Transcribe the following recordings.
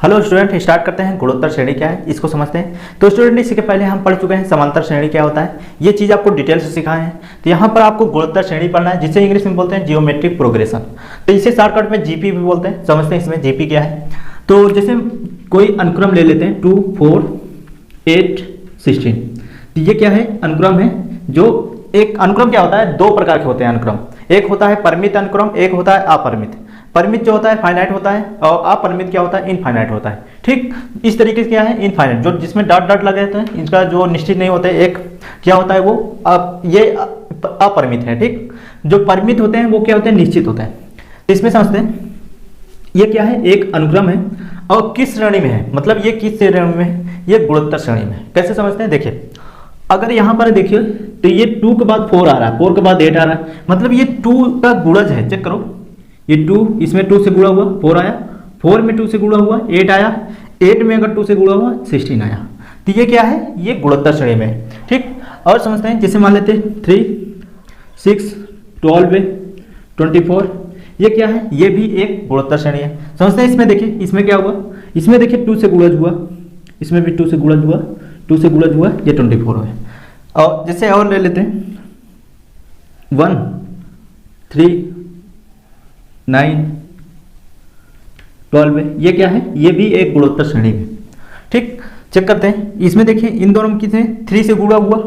Hello student, start करते हैं। गुणोत्तर श्रेणी क्या है इसको समझते हैं। तो स्टूडेंट, इसके पहले हम पढ़ चुके हैं समांतर श्रेणी क्या होता है, ये चीज़ आपको डिटेल से सिखाए हैं। तो यहाँ पर आपको गुणोत्तर श्रेणी पढ़ना है, जिसे इंग्लिश में बोलते हैं जियोमेट्रिक प्रोग्रेशन। तो इसे शॉर्टकट में जीपी भी बोलते हैं। समझते हैं इसमें जीपी क्या है। तो जैसे कोई अनुक्रम ले लेते हैं 2, 4, 8, 16। तो ये क्या है, अनुक्रम है। जो एक अनुक्रम क्या होता है, दो प्रकार के होते हैं अनुक्रम। एक होता है परिमित अनुक्रम, एक होता है अपरिमित। परिमित जो होता है फाइनाइट होता है, और अपरिमित क्या होता है, इनफाइनाइट होता है। ठीक इस तरीके से क्या है, इनफाइनाइट जो जिसमें डॉट डॉट लगे रहते हैं, इनका जो निश्चित नहीं होता है, एक क्या होता है वो ये अपरिमित है। ठीक, जो परिमित होते हैं वो क्या होते हैं, निश्चित होते हैं। तो इसमें समझते हैं ये क्या है, एक अनुक्रम है और किस श्रेणी में है, मतलब ये किस श्रेणी में है, ये गुणोत्तर श्रेणी में है। कैसे समझते हैं, देखिए अगर यहाँ पर देखिए तो ये 2 के बाद 4 आ रहा है, 4 के बाद 8 आ रहा है, मतलब ये 2 का गुणज है। चेक करो, ये 2 इसमें 2 से गुणा हुआ 4 आया, 4 में 2 से गुणा हुआ 8 आया, 8 में अगर 2 से गुणा हुआ 16 आया। तो ये क्या है, ये गुणोत्तर श्रेणी में है। ठीक, और समझते हैं जैसे मान लेते हैं 3, 6, 12, 24, ये क्या है, ये भी एक गुणोत्तर श्रेणी है। समझते हैं इसमें देखिए, इसमें क्या हुआ, इसमें देखिए 2 से गुणज हुआ, इसमें भी 2 से गुणज हुआ, 2 से गुणज हुआ, ये 24 है। और जैसे और ले लेते हैं 1, 3, 9, 12, ये क्या है, ये भी एक गुणोत्तर श्रेणी में। ठीक, चेक करते हैं इसमें देखिए इन दोनों में कितने 3 से गुणा हुआ,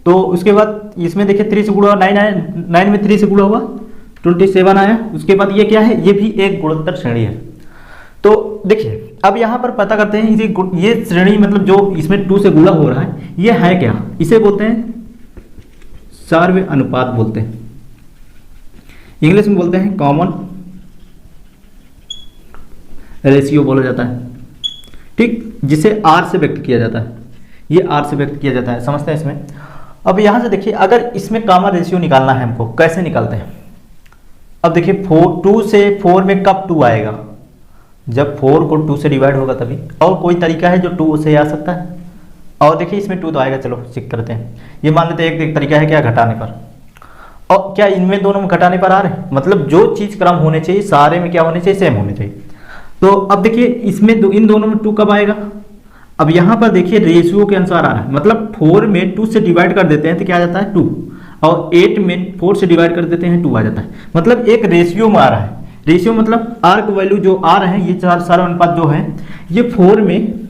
तो उसके बाद इसमें देखिए 3 से गुणा 9 आया, 9 में 3 से गुणा हुआ 27 आया। उसके बाद ये क्या है, ये भी एक गुणोत्तर श्रेणी है। तो देखिए अब यहाँ पर पता करते हैं ये श्रेणी मतलब जो इसमें 2 से गुणा हो रहा है, ये है क्या, इसे बोलते हैं सार्वय अनुपात बोलते हैं। इंग्लिश में बोलते हैं कॉमन रेशियो बोला जाता है। ठीक, जिसे R से व्यक्त किया जाता है, ये R से व्यक्त किया जाता है। समझते हैं इसमें। अब यहाँ से देखिए अगर इसमें कॉमन रेशियो निकालना है हमको, कैसे निकालते हैं। अब देखिए 2 से 4 में कब 2 आएगा, जब 4 को 2 से डिवाइड होगा तभी। और कोई तरीका है जो 2 से आ सकता है, और देखिए इसमें 2 तो आएगा। चलो चेक करते हैं। ये मान लेते हैं एक तरीका है क्या, घटाने पर। और क्या इनमें दोनों में घटाने पर आ रहे हैं, मतलब जो चीज़ क्रम होने चाहिए सारे में क्या होने चाहिए, सेम होने चाहिए। तो अब देखिए इसमें इन दोनों में 2 कब आएगा। अब यहाँ पर देखिए रेशियो के अनुसार आ रहा है, मतलब 4 में 2 से डिवाइड कर देते हैं तो क्या आ जाता है 2, और 8 में 4 से डिवाइड कर देते हैं 2 आ जाता है। मतलब एक रेशियो में आ रहा है। रेशियो मतलब आर का वैल्यू जो आ रहे हैं, ये सारा अनुपात जो है ये 4 में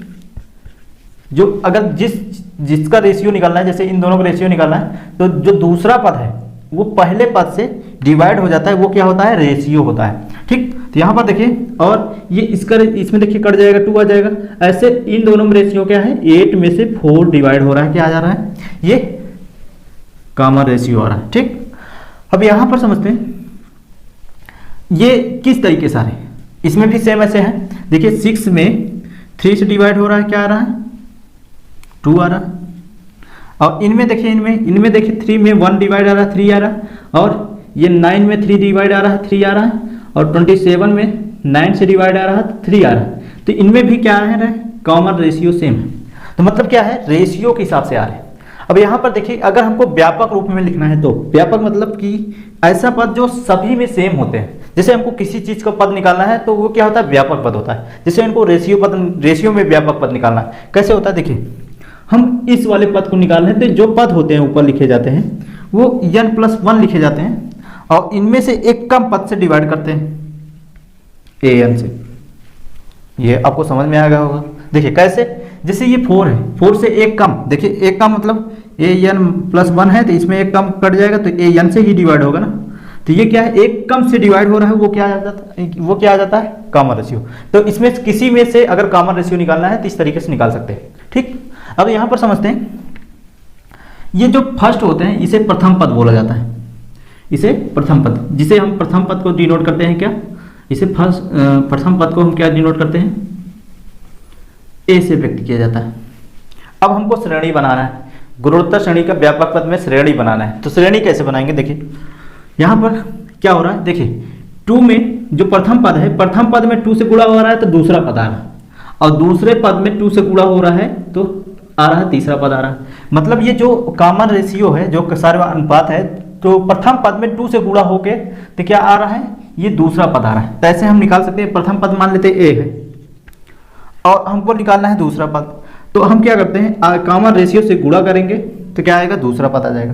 जो अगर जिसका रेशियो निकालना है, जैसे इन दोनों का रेशियो निकालना है, तो जो दूसरा पद है वो पहले पद से डिवाइड हो जाता है, वो क्या होता है, रेशियो होता है। ठीक, तो यहाँ पर देखिए, और ये इसमें देखिए कट जाएगा 2 आ जाएगा। ऐसे इन दोनों में रेशियो क्या है, 8 में से 4 डिवाइड हो रहा है, क्या आ जा रहा है, ये कॉमन रेशियो आ रहा है। ठीक, अब यहाँ पर समझते हैं ये किस तरीके से आ रहे हैं। इसमें भी सेम ऐसे है। देखिए 6 में 3 से डिवाइड हो रहा है, क्या आ रहा है, 2 आ रहा है। और इनमें देखिए इनमें देखिए 3 में 1 डिवाइड आ रहा है, 3 आ रहा है। और ये 9 में 3 डिवाइड आ रहा है, 3 आ रहा है। और 27 में 9 से डिवाइड आ रहा है, 3 आ रहा है। तो इनमें भी क्या आ रहा है, कॉमन रेशियो सेम है। तो मतलब क्या है, रेशियो के हिसाब से आ रहे हैं। अब यहाँ पर देखिए अगर हमको व्यापक रूप में लिखना है, तो व्यापक मतलब कि ऐसा पद जो सभी में सेम होते हैं। जैसे हमको किसी चीज का पद निकालना है तो वो क्या होता है, व्यापक पद होता है। जैसे इनको रेशियो में व्यापक पद निकालना है, कैसे होता है, देखिए हम इस वाले पद को निकालने तो जो पद होते हैं ऊपर लिखे जाते हैं वो n+1 लिखे जाते हैं, और इनमें से एक कम पद से डिवाइड करते हैं an से। ये आपको समझ में आ गया होगा। देखिए कैसे, जैसे ये 4 है, 4 से एक कम, देखिए एक कम मतलब an+1 है, तो इसमें एक कम कट जाएगा तो an से ही डिवाइड होगा ना। तो ये क्या है, एक कम से डिवाइड हो रहा है, वो क्या आ जाता है, कॉमन रेशियो। तो इसमें किसी में से अगर कॉमन रेशियो निकालना है तो इस तरीके से निकाल सकते हैं। ठीक, अब यहाँ पर समझते हैं ये जो फर्स्ट होते हैं इसे प्रथम पद बोला जाता है। इसे प्रथम पद, जिसे हम प्रथम पद को डिनोट करते हैं क्या, इसे प्रथम पद को हम क्या डिनोट करते हैं, ए से व्यक्त किया जाता है। अब हमको श्रेणी बनाना है, गुणोत्तर श्रेणी का व्यापक पद में श्रेणी बनाना है। तो श्रेणी कैसे बनाएंगे, देखिए यहाँ पर क्या हो रहा है, देखिए 2 में जो प्रथम पद है, प्रथम पद में 2 से गुणा हो रहा है तो दूसरा पद आ रहा है, और दूसरे पद में 2 से गुणा हो रहा है तो आ रहा है तीसरा पद आ रहा है। मतलब ये जो कॉमन रेशियो है, जो सार्वय अनुपात है, तो प्रथम पद में 2 से गुणा होके तो क्या आ रहा है, ये दूसरा पद आ रहा है। तो ऐसे हम निकाल सकते हैं, प्रथम पद मान लेते हैं ए है, और हमको निकालना है दूसरा पद। तो हम क्या करते हैं, कॉमन रेशियो से गुणा करेंगे तो क्या आएगा, दूसरा पद आ जाएगा।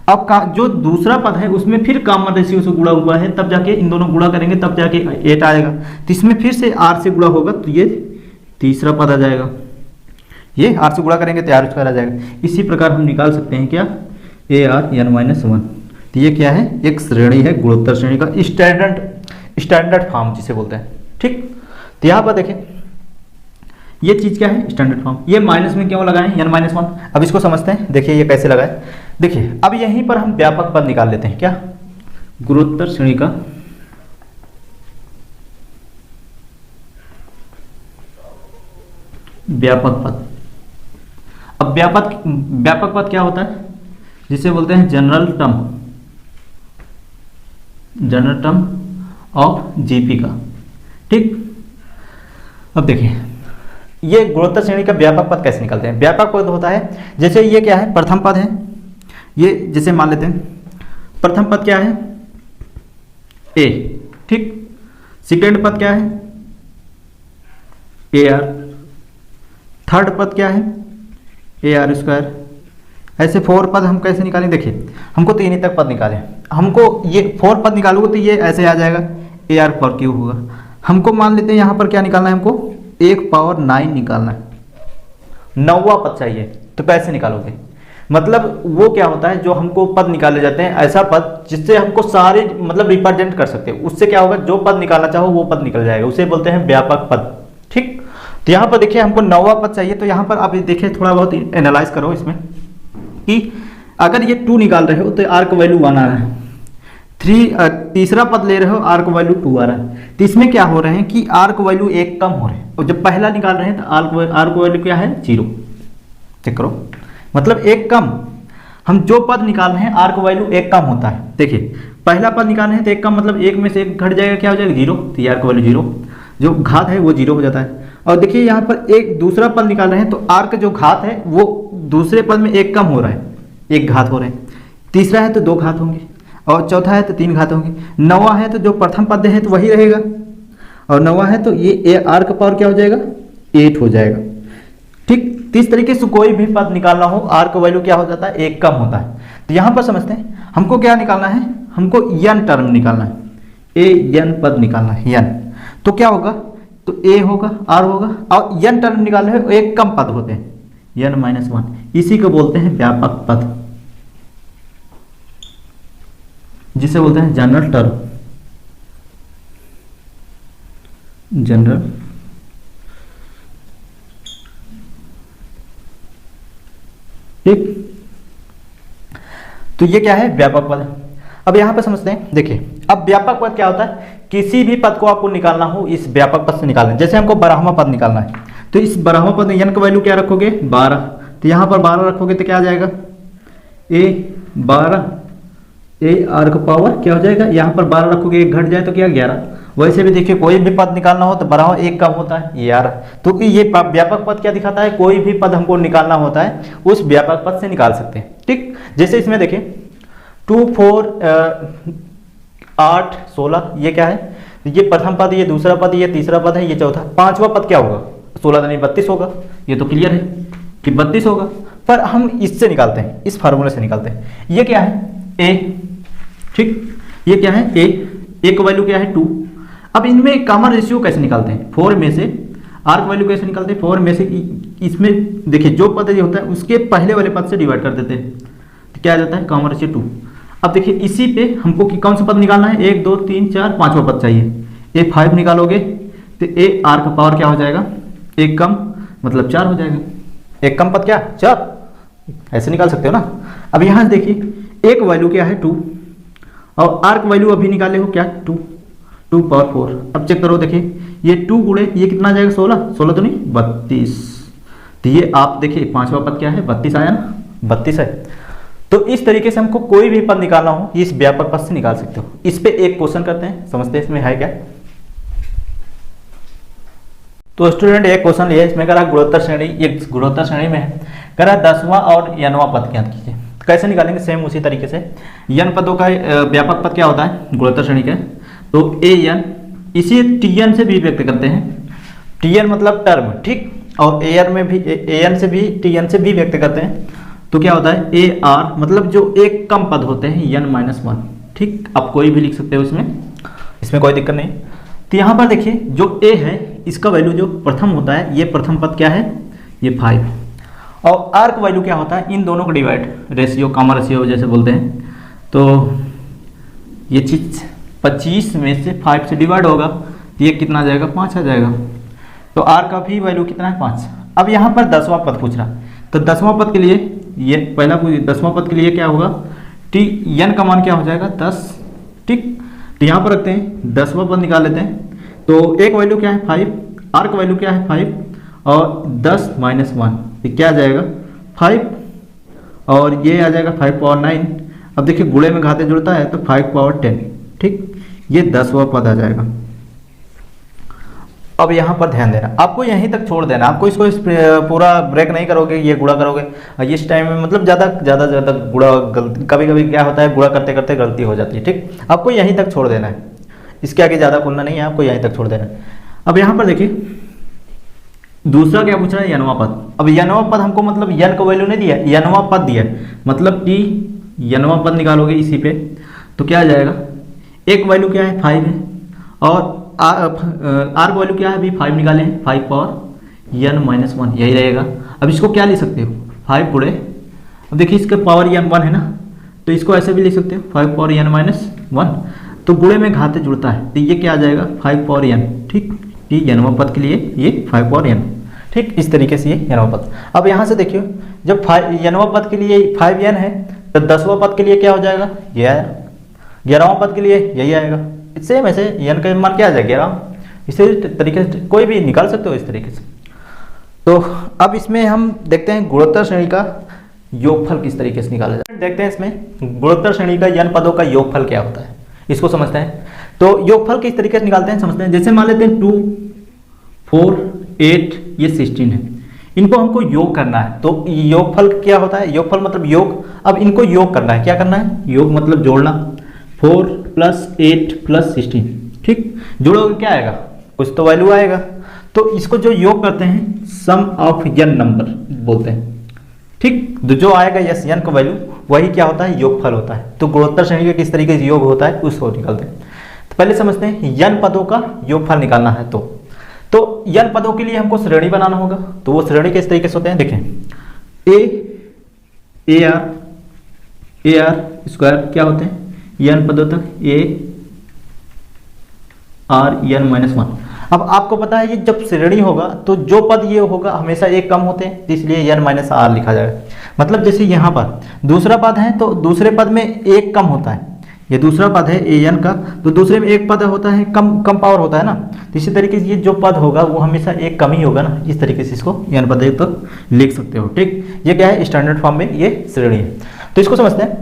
अब जो दूसरा पद है उसमें फिर कॉमन रेशियो से गुणा हुआ है, तब जाके इन दोनों गुणा करेंगे तब जाके 8 आएगा। तो इसमें फिर से r से गुणा होगा तो ये तीसरा पद आ जाएगा। ये r से गुणा करेंगे तो r स्क्वायर आ जाएगा। इसी प्रकार हम निकाल सकते हैं क्या, AR(n-1). तो ये क्या है, एक श्रेणी है, गुणोत्तर श्रेणी का स्टैंडर्ड फॉर्म जिसे बोलते हैं। ठीक, तो यहाँ पर देखें ये चीज क्या है, स्टैंडर्ड फॉर्म। ये माइनस में क्यों लगाएं, n-1। अब इसको समझते हैं, देखिए ये कैसे लगाए। देखिए अब यहीं पर हम व्यापक पद निकाल लेते हैं, क्या, गुणोत्तर श्रेणी का व्यापक पद। अब व्यापक पद क्या होता है, जिसे बोलते हैं जनरल टर्म ऑफ जीपी का। ठीक, अब देखिए ये गुणोत्तर श्रेणी का व्यापक पद कैसे निकलते हैं। व्यापक पद होता है, जैसे ये क्या है, प्रथम पद है, ये जैसे मान लेते हैं प्रथम पद क्या है, a। ठीक, सेकेंड पद क्या है, AR। थर्ड पद क्या है, AR²। ऐसे 4 पद हम कैसे निकालेंगे, देखिए हमको 3 ही तक पद निकाले, हमको ये 4 पद निकालोगे तो ये ऐसे आ जाएगा, AR/3 होगा। हमको मान लेते हैं यहाँ पर क्या निकालना है, हमको 1/9 निकालना है, 9वां पद चाहिए। तो कैसे निकालोगे, मतलब वो क्या होता है, जो हमको पद निकाले जाते हैं, ऐसा पद जिससे हमको सारे मतलब रिप्रेजेंट कर सकते हैं, उससे क्या होगा, जो पद निकालना चाहो वो पद निकल जाएगा, उसे बोलते हैं व्यापक पद। ठीक, तो यहाँ पर देखिए हमको 9वां पद चाहिए। तो यहाँ पर आप देखिए थोड़ा बहुत एनालाइज करो इसमें कि अगर ये 2 निकाल रहे हो तो r का वैल्यू 1 आ रहा है, तीसरा पद ले रहे हो r का वैल्यू 2 आ रहा है। तो इसमें क्या हो रहे हैं कि r का वैल्यू 1 कम हो रहे हैं, और जब पहला निकाल रहे हैं तो r का वैल्यू क्या है, 0। चेक करो, मतलब 1 कम। हम जो पद निकाल रहे हैं r का वैल्यू 1 कम होता है। देखिए पहला पद निकाल रहे हैं तो 1 कम, मतलब 1 में से 1 घट जाएगा, क्या हो जाएगा, 0। तो r का वैल्यू 0, जो घात है वो 0 हो जाता है। और देखिए यहाँ पर एक दूसरा पद निकाल रहे हैं तो r का जो घात है वो दूसरे पद में 1 कम हो रहा है, 1 घात हो रहे हैं। तीसरा है तो 2 घात होंगे, और चौथा है तो 3 घात होंगे। 9वां है तो जो प्रथम पद है तो वही रहेगा, और 9वां है तो ये r का पावर क्या हो जाएगा, 8 हो जाएगा। ठीक, तो इस तरीके से कोई भी पद निकालना हो r का वैल्यू क्या हो जाता है, 1 कम होता है। तो यहाँ पर समझते हैं हमको क्या निकालना है, हमको n टर्म निकालना है, n पद निकालना है, n। तो क्या होगा, तो a होगा, r होगा, और n टर्म निकालने में 1 कम पद होते हैं, n-1। इसी को बोलते हैं व्यापक पद, जिसे बोलते हैं जनरल टर्म, जनरल ठीक। तो ये क्या है, व्यापक पद। अब यहां पे समझते हैं, देखिए अब व्यापक पद क्या होता है, किसी भी पद को आपको निकालना हो इस व्यापक पद से निकालना है। जैसे हमको 12वां पद निकालना है, तो इस 12वां पद में n का वैल्यू क्या रखोगे, 12। तो यहाँ पर 12 रखोगे तो क्या आ जाएगा, A12, AR का पावर क्या हो जाएगा, यहाँ पर 12 रखोगे, 1 घट जाए तो क्या, 11। वैसे भी देखिए कोई भी पद निकालना हो तो 12वां 1 कम होता है, ये आ रहा। तो ये व्यापक पद क्या दिखाता है, कोई भी पद हमको निकालना होता है उस व्यापक पद से निकाल सकते हैं। ठीक, जैसे इसमें देखिए 2, 4, 8, 16, ये क्या है, ये प्रथम पद, ये दूसरा पद, ये तीसरा पद है, ये चौथा। 5वां पद क्या होगा, 16 नहीं 32 होगा। ये तो क्लियर है कि 32 होगा, पर हम इससे निकालते हैं, इस फार्मूले से निकालते हैं। ये क्या है, a। ठीक, ये क्या है, a का वैल्यू क्या है, 2। अब इनमें कॉमन रेशियो कैसे निकालते हैं, 4 में से r का वैल्यू कैसे निकालते हैं, 4 में से इसमें देखिए जो पद ये होता है उसके पहले वाले पद से डिवाइड कर देते हैं, तो क्या आ जाता है, कॉमन रेशियो 2। अब देखिए इसी पे हमको कौन सा पद निकालना है, 1, 2, 3, 4, 5वां पद चाहिए। a 5 निकालोगे तो a r का पावर क्या हो जाएगा, 1 कम मतलब 4 हो जाएगा। 1 कम पद क्या, 4, ऐसे निकाल सकते हो ना। अब यहाँ देखिए a का वैल्यू क्या है, 2, और r का वैल्यू अभी निकाले हो क्या, 2 पावर 4। अब चेक करो, देखिए ये 2 गुणे ये कितना आ जाएगा, 16 तो नहीं 32। तो ये आप देखिए 5वां पद क्या है, 32 आया ना, 32 है। तो इस तरीके से हमको कोई भी पद निकालना हो इस व्यापक पद से निकाल सकते हो। इस पे एक क्वेश्चन करते हैं, समझते हैं इसमें है क्या। तो स्टूडेंट एक क्वेश्चन लिया, इसमें कह रहा गुणोत्तर श्रेणी, ये गुणोत्तर श्रेणी में है, कह रहा 10वां और n वां पद ज्ञात कीजिए। तो कैसे निकालेंगे, सेम उसी तरीके से। n पदों का व्यापक पद क्या होता है गुणोत्तर श्रेणी का, तो an, इसी tn से भी व्यक्त करते हैं। Tn मतलब टर्म, ठीक, और An में भी An से भी Tn से भी व्यक्त करते हैं, तो क्या होता है Ar मतलब जो एक कम पद होते हैं n-1, ठीक, आप कोई भी लिख सकते हो इसमें कोई दिक्कत नहीं। तो यहाँ पर देखिए जो a है इसका वैल्यू जो प्रथम होता है, ये प्रथम पद क्या है, ये 5, और r का वैल्यू क्या होता है, इन दोनों को डिवाइड, रेशियो, कॉमन रेशियो जैसे बोलते हैं, तो ये चीज 25 में से 5 से डिवाइड होगा तो ये कितना आ जाएगा, 5 आ जाएगा। तो r का भी वैल्यू कितना है, 5। अब यहाँ पर 10वां पद पूछ रहा, तो 10वां पद के लिए ये पहला 10वां पद के लिए क्या होगा, n का मान क्या हो जाएगा, 10, ठीक। तो यहाँ पर रखते हैं 10वां पद निकाल लेते हैं, तो एक वैल्यू क्या है 5, r का वैल्यू क्या है 5, और 10 - 1 ये क्या आ जाएगा 5, और ये आ जाएगा 5 पावर 9। अब देखिए गुणे में घाते जुड़ता है तो 5 पावर 10, ठीक, ये 10वां पद आ जाएगा। अब यहाँ पर ध्यान देना, आपको यहीं तक छोड़ देना, आपको इसको पूरा ब्रेक नहीं करोगे, ये गुणा करोगे इस टाइम में, मतलब ज़्यादा गुणा गलती, कभी कभी क्या होता है गुणा करते करते गलती हो जाती है, ठीक, आपको यहीं तक छोड़ देना है, इसके आगे ज़्यादा खोलना नहीं है, आपको यहीं तक छोड़ देना है। अब यहाँ पर देखिए दूसरा क्या पूछ रहा है, n वां पद। अब n वां पद हमको मतलब n का वैल्यू नहीं दिया, n वां पद दिया, मतलब कि n वां पद निकालोगे इसी पे, तो क्या आ जाएगा, एक वैल्यू क्या है 5 है, और r का वैल्यू क्या है, अभी 5 निकाले हैं, 5 पावर n-1 यही रहेगा। अब इसको क्या लिख सकते हो, 5 गुणे, अब देखिए इसका पावर n1 है ना, तो इसको ऐसे भी लिख सकते हो 5 पावर n-1, तो गुणे में घाते जुड़ता है, तो ये क्या आ जाएगा 5 पावर n, ठीक, ये n वां पद के लिए ये 5 पावर n, ठीक, इस तरीके से ये n वां पद। अब यहाँ से देखिए जब n वां पद के लिए 5n है, तो 10वां पद के लिए क्या हो जाएगा, ये आया, 11वां पद के लिए यही आएगा, सेम ऐसे n का मान क्या आ जाएगा 11, इसी तरीके से कोई भी निकाल सकते हो इस तरीके से। तो अब इसमें हम देखते हैं गुणोत्तर श्रेणी का योगफल किस तरीके से निकाला जाए, देखते हैं इसमें गुणोत्तर श्रेणी का n पदों का योगफल क्या होता है, इसको समझते हैं। तो योगफल किस तरीके से निकालते हैं समझते हैं। जैसे मान लेते हैं 2, 4, 8 ये 16 है, इनको हमको योग करना है, तो योगफल क्या होता है, योगफल मतलब योग। अब इनको योग करना है, क्या करना है, योग मतलब जोड़ना, 4 + 8 + 16, ठीक, जोड़ोगे क्या आएगा, कुछ तो वैल्यू आएगा, तो इसको जो योग करते हैं सम ऑफ n नंबर बोलते हैं, ठीक, तो जो आएगा यस n का वैल्यू वही क्या होता है, योगफल होता है। तो गुणोत्तर श्रेणी का किस तरीके से योग होता है उसको निकालते हैं। तो पहले समझते हैं n पदों का योगफल निकालना है, तो n पदों के लिए हमको श्रेणी बनाना होगा, तो वो श्रेणी किस तरीके से होते हैं, देखें a r स्क्वायर क्या होते हैं, n पदों तक a r n-1। अब आपको पता है ये जब श्रेणी होगा तो जो पद ये होगा हमेशा एक कम होते हैं, इसलिए n-r लिखा जाएगा। मतलब जैसे यहाँ पर दूसरा पद है तो दूसरे पद में एक कम होता है, ये दूसरा पद है an का, तो दूसरे में एक पद होता है, कम पावर होता है ना, तो इसी तरीके से ये जो पद होगा वो हमेशा एक कम ही होगा ना, इस तरीके से इसको n पद एक तक लिख सकते हो, ठीक। ये क्या है, स्टैंडर्ड फॉर्म में ये श्रेणी है। तो इसको समझते हैं,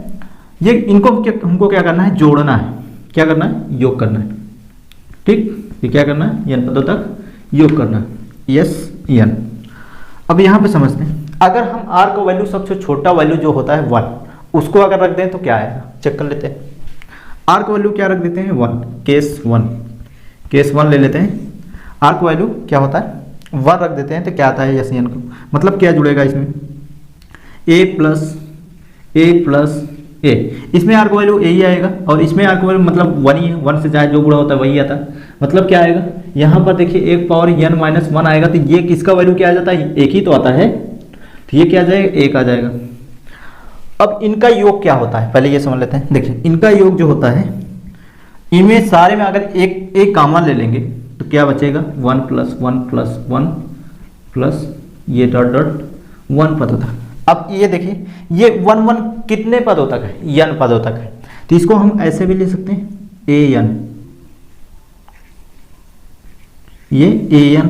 ये इनको हमको क्या करना है, जोड़ना है, क्या करना है, योग करना है, ठीक, ये क्या करना है, n पदों तक योग करना है, यस n। अब यहाँ पे समझते हैं, अगर हम r का वैल्यू सबसे छोटा वैल्यू जो होता है 1, उसको अगर रख दें तो क्या आएगा, चेक कर लेते हैं। r का वैल्यू क्या रख देते हैं 1, केस 1 ले लेते हैं, r का वैल्यू क्या होता है 1 रख देते हैं, तो क्या आता है यस n को, मतलब क्या जुड़ेगा इसमें, a प्लस a, इसमें r का वैल्यू a ही आएगा, और इसमें r का वैल्यू मतलब 1 ही है, 1 से चाहे जो गुणा होता है वही आता है, मतलब क्या आएगा, यहाँ पर देखिए 1 पावर n-1 आएगा, तो ये किसका वैल्यू क्या आ जाता है, एक ही तो आता है, तो ये क्या आ जाएगा, 1 आ जाएगा। अब इनका योग क्या होता है, पहले ये समझ लेते हैं। देखिए इनका योग जो होता है, इनमें सारे में अगर एक कॉमन ले लेंगे तो क्या बचेगा, 1 + 1 + 1 प्लस ये डॉट 1 पदों तक। अब ये देखिए ये 1 कितने पदों तक है, n पदों तक है, तो इसको हम ऐसे भी ले सकते हैं an, ये an,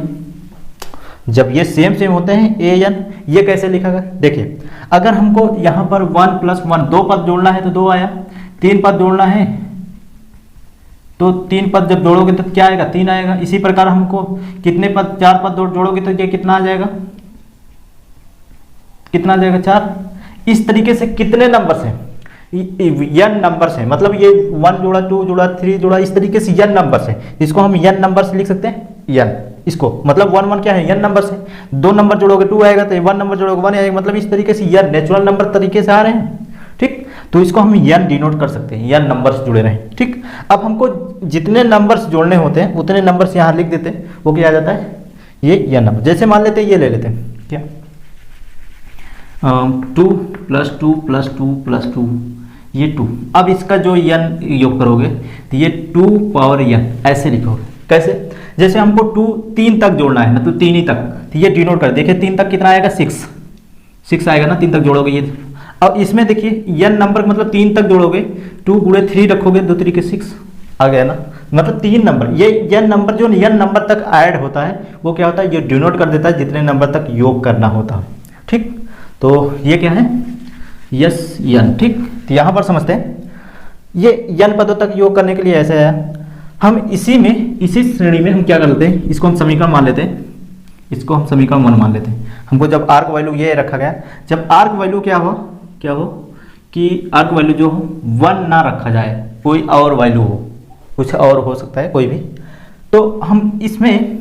जब ये सेम होते हैं an, ये कैसे लिखा गया, देखिए अगर हमको यहाँ पर 1 + 1 2 पद जोड़ना है तो 2 आया, 3 पद जोड़ना है तो 3 पद जब जोड़ोगे तो क्या आएगा, 3 आएगा। इसी प्रकार हमको कितने पद, 4 पद जोड़ोगे तो ये कितना आ जाएगा, कितना आ जाएगा 4। इस तरीके से कितने नंबर हैं, n नंबर्स हैं, मतलब ये 1 जोड़ा 2 जोड़ा 3 जोड़ा, इस तरीके से n नंबर्स हैं, इसको हम n नंबर्स लिख सकते हैं n। इसको, मतलब 1 1 क्या है, n नंबर से 2 नंबर जोड़ोगे 2 आएगा, तो 1 नंबर जोड़ोगे 1 आएगा, मतलब इस तरीके से n नेचुरल नंबर तरीके से आ रहे हैं। ठीक, तो इसको हम n डिनोट कर सकते हैं, n नंबर्स जुड़े रहे। ठीक, अब हमको जितने नंबर्स जोड़ने होते हैं उतने नंबर्स यहाँ लिख देते हैं, वो क्या आ जाता है, ये n नंबर। जैसे मान लेते हैं ये ले लेते हैं क्या, 2 + 2 + 2 + 2, ये 2। अब इसका जो n योग करोगे तो ये 2 पावर n ऐसे लिखोगे। कैसे, जैसे हमको 2 3 तक जोड़ना है, मतलब 3 ही तक, तो ये डिनोट कर, देखिए 3 तक कितना आएगा, 6 आएगा ना, 3 तक जोड़ोगे ये। अब इसमें देखिए n नंबर मतलब 3 तक जोड़ोगे, 2 × 3 रखोगे, 2 3 = 6 आ गया ना, मतलब 3 नंबर। ये n नंबर जो n नंबर तक ऐड होता है वो क्या होता है, ये डिनोट कर देता है जितने नंबर तक योग करना होता है। ठीक, तो ये क्या है, यस n। ठीक, तो यहाँ पर समझते हैं, ये n पदों तक योग करने के लिए ऐसे है, हम इसी श्रेणी में हम क्या कर लेते हैं, इसको हम समीकरण मान लेते हैं, इसको हम समीकरण 1 मान लेते हैं। हमको जब आर्क वैल्यू ये रखा गया, जब आर्क वैल्यू क्या हो कि आर्क वैल्यू जो हो 1 ना रखा जाए, कोई और वैल्यू हो, कुछ और हो सकता है कोई भी, तो हम इसमें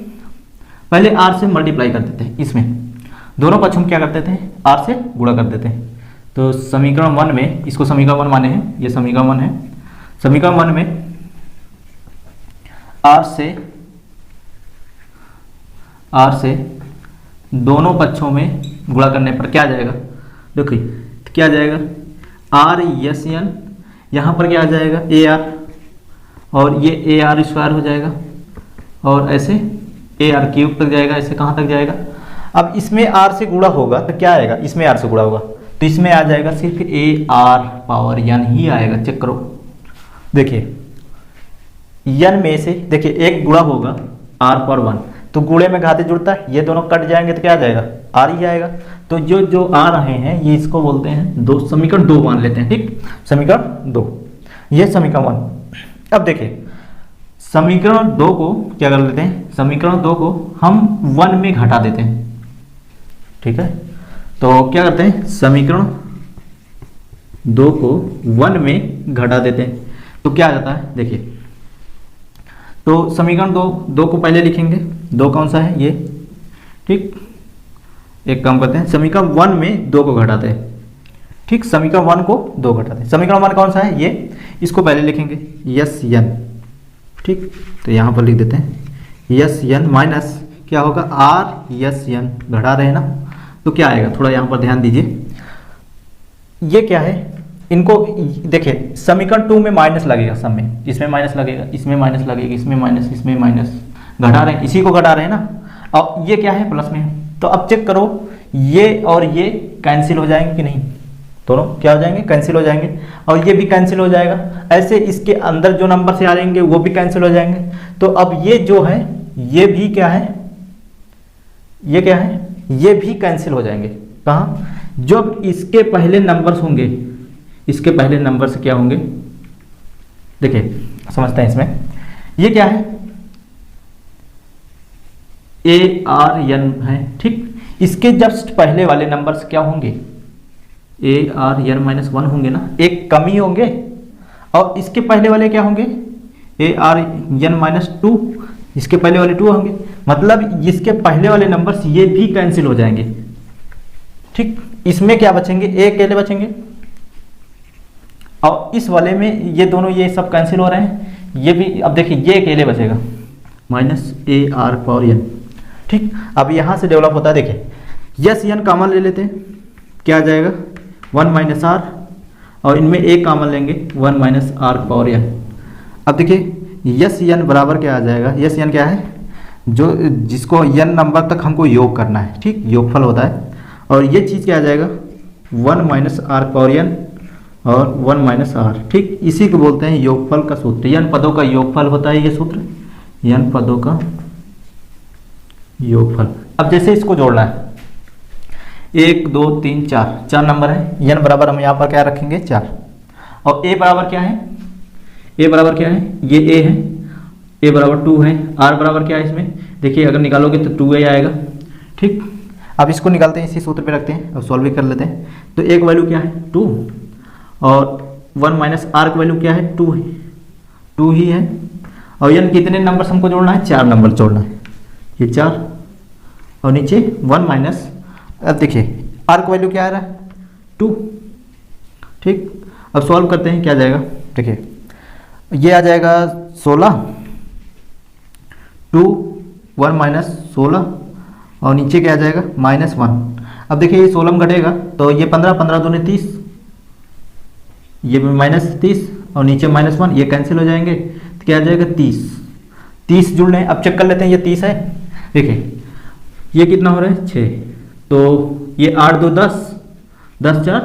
पहले r से मल्टीप्लाई कर देते हैं, इसमें दोनों पक्ष हम क्या करते थे, r से गुणा कर देते हैं। तो समीकरण 1 में, इसको समीकरण 1 माने हैं, ये समीकरण 1 है, समीकरण 1 में r से दोनों पक्षों में गुणा करने पर क्या जाएगा, देखिए तो क्या जाएगा, r/n, यहाँ पर क्या आ जाएगा ar, और ये ar² हो जाएगा, और ऐसे ar³ तक जाएगा, ऐसे कहाँ तक जाएगा। अब इसमें r से गुणा होगा तो क्या आएगा, इसमें r से गुणा होगा तो इसमें आ जाएगा सिर्फ ar⁴n ही आएगा। चेक करो, देखिए n में से देखिए एक गुणा होगा r⁴1, तो गुणे में घाते जुड़ता है, ये दोनों कट जाएंगे तो क्या आ जाएगा, r ही आएगा। तो जो आ रहे हैं ये इसको बोलते हैं दो, समीकरण 2 मान लेते हैं। ठीक, समीकरण 2, ये समीकरण 1। अब देखिए समीकरण 2 को क्या कर लेते हैं, समीकरण 2 को हम 1 में घटा देते हैं। ठीक है, तो क्या करते हैं, समीकरण 2 को 1 में घटा देते हैं, तो क्या आ जाता है, देखिए तो समीकरण 2 को पहले लिखेंगे, 2 कौन सा है ये। ठीक, एक काम करते हैं, समीकरण 1 में 2 को घटाते हैं। ठीक, समीकरण 1 को 2 घटाते हैं, समीकरण 1 कौन सा है ये, इसको पहले लिखेंगे Sn। ठीक, तो यहाँ पर लिख देते हैं Sn माइनस क्या होगा, R/Sn, घटा रहे हैं ना, तो क्या आएगा, थोड़ा यहाँ पर ध्यान दीजिए, ये क्या है, इनको देखिए समीकरण 2 में माइनस लगेगा, सब में, इसमें माइनस लगेगा, इसमें माइनस लगेगा, इसमें माइनस, इसमें माइनस, घटा रहे हैं, इसी को घटा रहे हैं ना। अब ये क्या है, प्लस में है, तो अब चेक करो ये और ये कैंसिल हो जाएंगे कि नहीं, दोनों क्या हो जाएंगे, कैंसिल हो जाएंगे, और ये भी कैंसिल हो जाएगा। ऐसे इसके अंदर जो नंबर से आ जाएंगे वो भी कैंसिल हो जाएंगे। तो अब ये जो है ये भी क्या है, ये क्या है, ये भी कैंसिल हो जाएंगे। कहाँ, जब इसके पहले नंबर्स होंगे, इसके पहले नंबर से क्या होंगे, देखिए समझते हैं इसमें, ये क्या है, ARN है। ठीक, इसके जस्ट पहले वाले नंबर्स क्या होंगे, ARN-1 होंगे ना, एक कम ही होंगे, और इसके पहले वाले क्या होंगे, ARN-2, इसके पहले वाले 2 होंगे, मतलब इसके पहले वाले नंबर्स ये भी कैंसिल हो जाएंगे। ठीक, इसमें क्या बचेंगे, A अकेले बचेंगे, और इस वाले में ये दोनों ये सब कैंसिल हो रहे हैं, ये भी, अब देखिए ये अकेले बचेगा -AR⁴n। ठीक, अब यहाँ से डेवलप होता है, देखिए Sn कॉमन ले लेते हैं, क्या आ जाएगा 1 - r, और इनमें एक कॉमन लेंगे 1 - r⁴n। अब देखिए Sn बराबर क्या आ जाएगा, Sn क्या है, जो जिसको n नंबर तक हमको योग करना है। ठीक, योगफल होता है, और ये चीज़ क्या आ जाएगा 1 - r⁴n और 1 - r। ठीक, इसी को बोलते हैं योगफल का सूत्र, n पदों का योगफल होता है ये सूत्र, n पदों का योगफल। अब जैसे इसको जोड़ना है, 1 2 3 4 नंबर है, n बराबर हम यहाँ पर क्या रखेंगे 4, और a बराबर क्या है, a बराबर क्या है, ये a है, a बराबर 2 है, r बराबर क्या है इसमें, देखिए अगर निकालोगे तो 2a आएगा। ठीक, अब इसको निकालते हैं, इसी सूत्र पे रखते हैं और सॉल्व भी कर लेते हैं। तो एक वैल्यू क्या है 2, और 1 - r की वैल्यू क्या है 2 ही है, और n कितने नंबर हमको जोड़ना है, 4 नंबर जोड़ना है, ये 4 और नीचे 1 माइनस, अब देखिए आर का वैल्यू क्या आ रहा है 2, ठीक। अब सॉल्व करते हैं, क्या जाएगा, देखिए ये आ जाएगा 16, 2 1 माइनस 16 और नीचे क्या आ जाएगा -1। अब देखिए ये 16 में घटेगा तो ये 15, 15 दूनी 30, ये -30 और नीचे -1, ये कैंसिल हो जाएंगे तो क्या आ जाएगा 30 जुड़ लें। अब चेक कर लेते हैं ये 30 है, देखिए ये कितना हो रहा है 6, तो ये 8 2 10, 10 4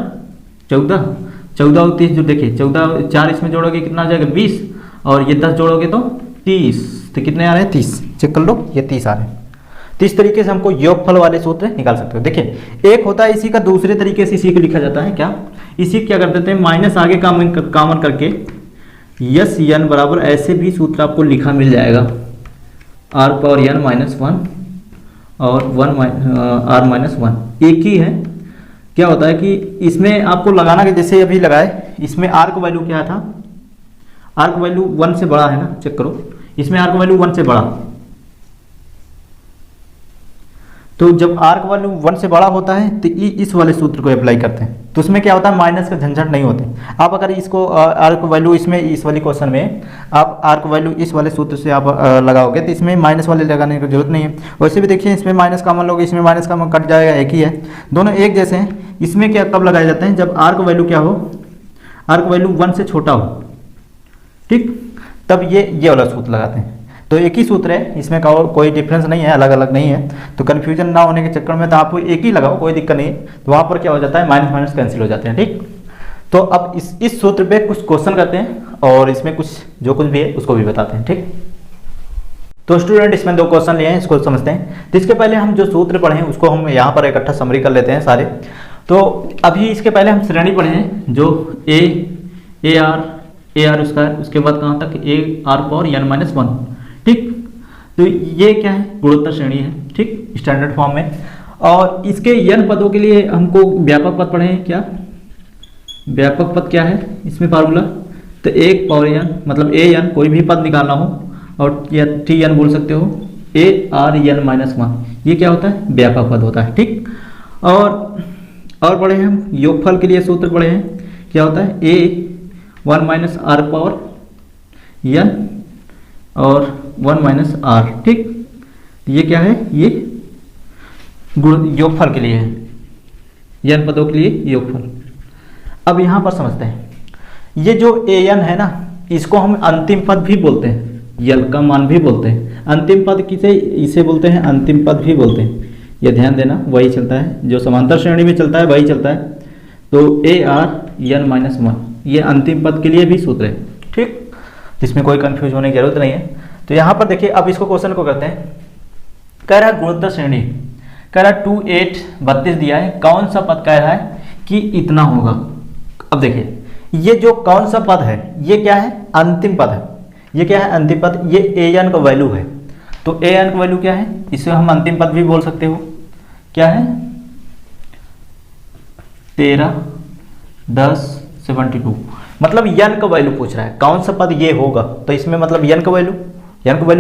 14, 14 और 30 जो देखिए 14 4 इसमें जोड़ोगे कितना आ जाएगा 20 और ये 10 जोड़ोगे तो 30, तो कितने आ रहे हैं 30, चेक कर लो ये 30 आ रहे हैं। तो इस तरीके से हमको योगफल वाले सूत्र निकाल सकते हो। देखिए एक होता है इसी का, दूसरे तरीके से इसी को लिखा जाता है क्या, इसी क्या कर देते हैं माइनस आगे कॉमन करके यस एन बराबर, ऐसे भी सूत्र आपको लिखा मिल जाएगा r पावर n -1 और r-1 एक ही है। क्या होता है कि इसमें आपको लगाना कि जैसे अभी लगाए, इसमें r का वैल्यू क्या था, r का वैल्यू 1 से बड़ा है ना, चेक करो इसमें r का वैल्यू 1 से बड़ा, तो जब r का वैल्यू 1 से बड़ा होता है तो इस वाले सूत्र को अप्लाई करते हैं, तो उसमें क्या होता है माइनस का झंझट नहीं होते। आप अगर इसको r का वैल्यू इसमें इस वाले क्वेश्चन में आप r का वैल्यू इस वाले सूत्र से आप लगाओगे तो इसमें माइनस वाले लगाने की जरूरत नहीं है। वैसे भी देखिए इसमें माइनस कॉमन लोगे, इसमें माइनस कॉमन कट जाएगा, एक ही है, दोनों एक जैसे हैं। इसमें क्या कब लगाए जाते हैं, जब r का वैल्यू क्या हो, r का वैल्यू 1 से छोटा हो, ठीक, तब ये वाला सूत्र लगाते हैं। तो एक ही सूत्र है, इसमें का कोई डिफरेंस नहीं है, अलग अलग नहीं है, तो कन्फ्यूजन ना होने के चक्कर में तो आप एक ही लगाओ, कोई दिक्कत नहीं है। तो वहाँ पर क्या हो जाता है माइनस माइनस कैंसिल हो जाते हैं, ठीक। तो अब इस सूत्र पे कुछ क्वेश्चन करते हैं और इसमें कुछ जो कुछ भी है उसको भी बताते हैं, ठीक। तो स्टूडेंट इसमें 2 क्वेश्चन लिए हैं, इसको समझते हैं। तो इसके पहले हम जो सूत्र पढ़े हैं उसको हम यहाँ पर इकट्ठा समरी कर लेते हैं सारे। तो अभी इसके पहले हम श्रेणी पढ़े हैं जो ए आर उसके बाद कहाँ तक AR पावर n-1, ठीक। तो ये क्या है, गुणोत्तर श्रेणी है, ठीक, स्टैंडर्ड फॉर्म में। और इसके n पदों के लिए हमको व्यापक पद पढ़े हैं, क्या व्यापक पद क्या है इसमें फार्मूला, तो 1 पावर n मतलब an कोई भी पद निकालना हो और या Tn बोल सकते हो, ARn-1 ये क्या होता है व्यापक पद होता है, ठीक। और पढ़े हैं हम योगफल के लिए सूत्र पढ़े हैं, क्या होता है A1 - r पावर n और 1 - r, ठीक। ये क्या है, ये योगफल के लिए है, n पदों के लिए योगफल। अब यहाँ पर समझते हैं, ये जो an है ना, इसको हम अंतिम पद भी बोलते हैं, यल का मान भी बोलते हैं। अंतिम पद किसे इसे बोलते हैं, अंतिम पद भी बोलते हैं, ये ध्यान देना, वही चलता है जो समांतर श्रेणी में चलता है वही चलता है। तो ARn-1 ये अंतिम पद के लिए भी सूत्र है, ठीक, जिसमें कोई कंफ्यूज होने की जरूरत नहीं है। तो यहाँ पर देखिए अब इसको क्वेश्चन को करते हैं, कह रहा है गुणोत्तर श्रेणी, कह रहा है 2 8 32 दिया है, कौन सा पद कह रहा है कि इतना होगा। अब देखिए ये जो कौन सा पद है ये क्या है, अंतिम पद है, ये क्या है अंतिम पद, ये an का वैल्यू है। तो an का वैल्यू क्या है, इसे हम अंतिम पद भी बोल सकते हो, क्या है 13 10 72, मतलब n का वैल्यू पूछ रहा है कौन सा पद ये होगा, तो इसमें मतलब n का वैल्यू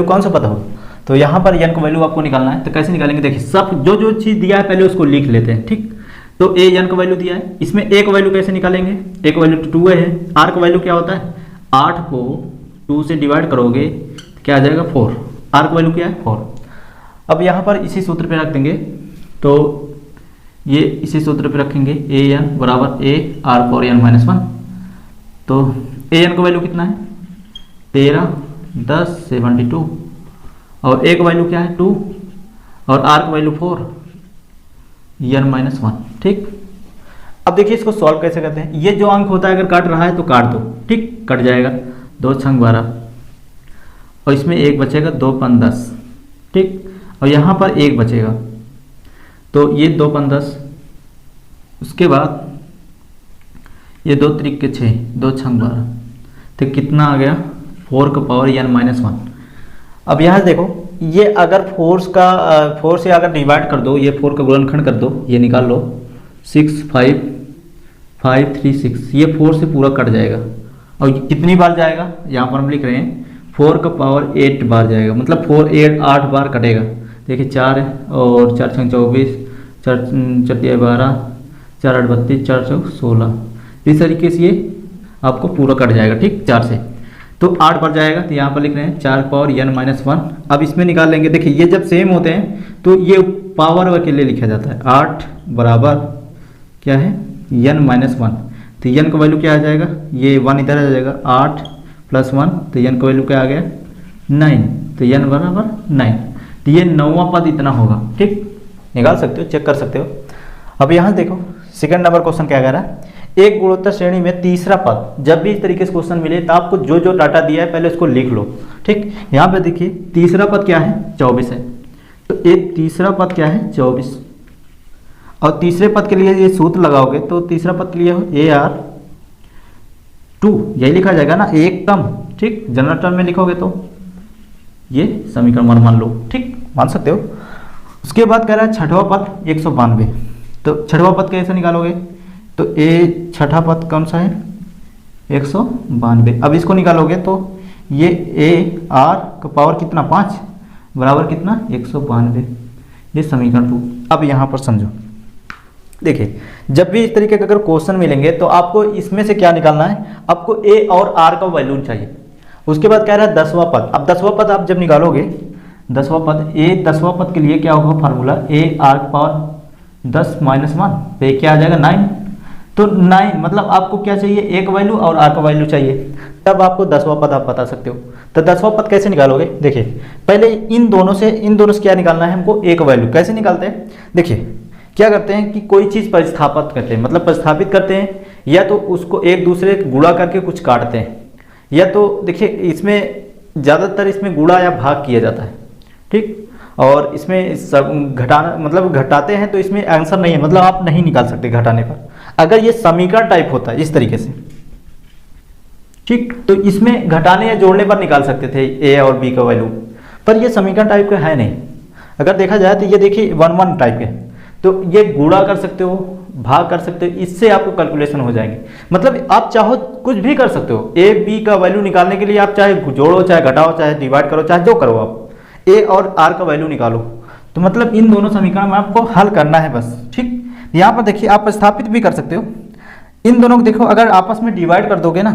कौन सा पद होगा। तो यहाँ पर n का वैल्यू आपको निकालना है, तो कैसे निकालेंगे, देखिए सब जो चीज़ दिया है पहले उसको लिख लेते हैं, ठीक। तो an का वैल्यू दिया है, इसमें a का वैल्यू कैसे निकालेंगे, a का वैल्यू तो 2 है, r का वैल्यू क्या होता है, 8 को 2 से डिवाइड करोगे तो क्या आ जाएगा 4, r का वैल्यू क्या है 4। अब यहाँ पर इसी सूत्र पे रख देंगे, तो ये इसी सूत्र पे रखेंगे an बराबर AR पावर n-1, तो an का वैल्यू कितना है 13 10 72 और a का वैल्यू क्या है 2 और r का वैल्यू 4 n-1, ठीक। अब देखिए इसको सॉल्व कैसे करते हैं, ये जो अंक होता है अगर काट रहा है तो काट दो, ठीक, कट जाएगा, 2 छंग 12 और इसमें 1 बचेगा, 2 5 10, ठीक, और यहाँ पर 1 बचेगा, तो ये 2 5 10, उसके बाद ये 2 त्रिक के 6 2 छंग 12, तो कितना आ गया 4 का पावर n-1। अब यहाँ देखो ये अगर 4 से अगर डिवाइड कर दो, ये 4 का गुणनखंड कर दो, ये निकाल लो 6 5 5 3 6, ये 4 से पूरा कट जाएगा और कितनी बार जाएगा, यहाँ पर हम लिख रहे हैं 4 का पावर 8 बार जाएगा, मतलब 8 बार कटेगा, देखिए 4 है और 4 छंग 24, 4 चटिया 12, 4 8 32, 4 चौक 16। इस तरीके से ये आपको पूरा कट जाएगा, ठीक 4 से। तो 8 बढ़ जाएगा, तो यहाँ पर लिख रहे हैं 4 पावर n-1। अब इसमें निकाल लेंगे। देखिए ये जब सेम होते हैं तो ये पावर के लिए लिखा जाता है। 8 बराबर क्या है n-1, तो n का वैल्यू क्या आ जाएगा, ये 1 इधर आ जाएगा, 8 + 1, तो n का वैल्यू क्या आ गया 9, तो n बराबर 9। तो ये 9वां पद इतना होगा, ठीक निकाल सकते हो, चेक कर सकते हो। अब यहाँ देखो सेकंड नंबर क्वेश्चन क्या कह रहा है, एक गुणोत्तर श्रेणी में तीसरा पद। जब भी इस तरीके से क्वेश्चन मिले तो आपको जो जो डाटा दिया है पहले उसको लिख लो, ठीक। यहाँ पे देखिए तीसरा पद क्या है 24 है, तो एक तीसरा पद क्या है 24, और तीसरे पद के लिए ये सूत्र लगाओगे तो तीसरा पद के लिए AR2 यही लिखा जाएगा ना, एक कम, ठीक। जनरल टर्म में लिखोगे तो ये समीकरण मान लो, ठीक मान सकते हो। उसके बाद कह रहा है छठवां पद 192, तो छठवां पद कैसे निकालोगे, तो छठा पद कौन सा है 192। अब इसको निकालोगे तो ये AR का पावर कितना 5 बराबर कितना 192, ये समीकरण 2। अब यहाँ पर समझो, देखिए जब भी इस तरीके के अगर क्वेश्चन मिलेंगे तो आपको इसमें से क्या निकालना है, आपको A और R का वैल्यू चाहिए। उसके बाद कह रहा है 10वां पद। अब 10वां पद आप जब निकालोगे, 10वां पद 10वां पद के लिए क्या होगा फार्मूला, AR पावर 10 - 1, तो क्या आ जाएगा 9। तो 9 मतलब आपको क्या चाहिए, एक वैल्यू और R का वैल्यू चाहिए, तब आपको 10वां पद आप बता सकते हो। तो 10वां पद कैसे निकालोगे, देखिए पहले इन दोनों से क्या निकालना है हमको, एक वैल्यू। कैसे निकालते हैं, देखिए क्या करते हैं कि कोई चीज़ प्रतिस्थापित करते हैं, मतलब प्रतिस्थापित करते हैं, या तो उसको एक दूसरे गुणा करके कुछ काटते हैं, या तो देखिए इसमें ज़्यादातर इसमें गुणा या भाग किया जाता है, ठीक। और इसमें सब घटाना मतलब घटाते हैं तो इसमें आंसर नहीं है, मतलब आप नहीं निकाल सकते घटाने पर। अगर ये समीकरण टाइप होता है इस तरीके से, ठीक, तो इसमें घटाने या जोड़ने पर निकाल सकते थे A और B का वैल्यू, पर ये समीकरण टाइप का है नहीं। अगर देखा जाए तो ये देखिए 1-1 टाइप के, तो ये गुणा कर सकते हो, भाग कर सकते हो, इससे आपको कैलकुलेशन हो जाएंगे। मतलब आप चाहो कुछ भी कर सकते हो। A B का वैल्यू निकालने के लिए आप चाहे जोड़ो, चाहे घटाओ, चाहे डिवाइड करो, चाहे जो करो, आप A और R का वैल्यू निकालो। तो मतलब इन दोनों समीकरण में आपको हल करना है बस, ठीक। यहाँ पर देखिए आप स्थापित भी कर सकते हो इन दोनों को। देखो अगर आपस में डिवाइड कर दोगे ना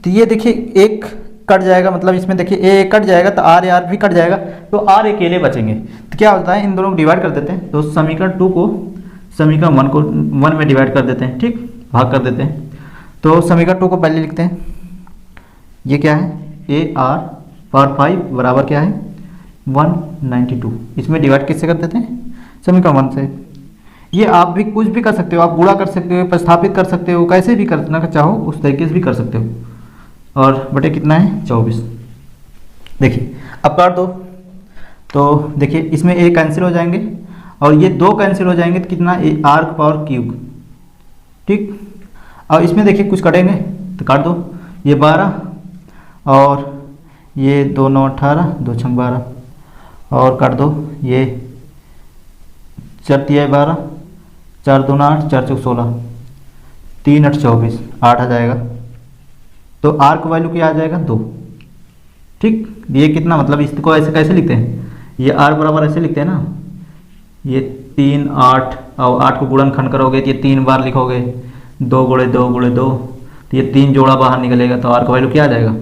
तो ये देखिए एक कट जाएगा, मतलब इसमें देखिए A कट जाएगा तो R भी कट जाएगा, तो R अकेले बचेंगे। तो क्या होता है, इन दोनों को डिवाइड कर देते हैं, तो समीकरण 2 को समीकरण 1 को 1 में डिवाइड कर देते हैं, ठीक, भाग कर देते हैं। तो समीकरण 2 को पहले लिखते हैं, ये क्या है AR पावर 5 बराबर क्या है 192। इसमें डिवाइड किससे कर देते हैं, समीकरण 1 से। ये आप भी कुछ भी कर सकते हो, आप गुणा कर सकते हो, प्रतिस्थापित कर सकते हो, कैसे भी करना चाहो उस तरीके से भी कर सकते हो। और बटे कितना है 24। देखिए अब कर दो तो देखिए इसमें A कैंसिल हो जाएंगे और ये 2 कैंसिल हो जाएंगे, तो कितना R का पावर क्यूब, ठीक। और इसमें देखिए कुछ कटेंगे तो काट दो, ये 12 और ये 2 9 18, 2 6 12 और काट दो, ये 4 3 12, 4 2 8, 4 4 16, 3 8 24, 8 आ जाएगा। तो R का वैल्यू क्या आ जाएगा 2, ठीक। ये कितना, मतलब इसको ऐसे कैसे लिखते हैं, ये R बराबर ऐसे लिखते हैं ना, ये 3 8 और 8 को गुणनखंड करोगे तो ये 3 बार लिखोगे, 2 × 2 × 2, तो ये 3 जोड़ा बाहर निकलेगा, तो R का वैल्यू क्या आ जाएगा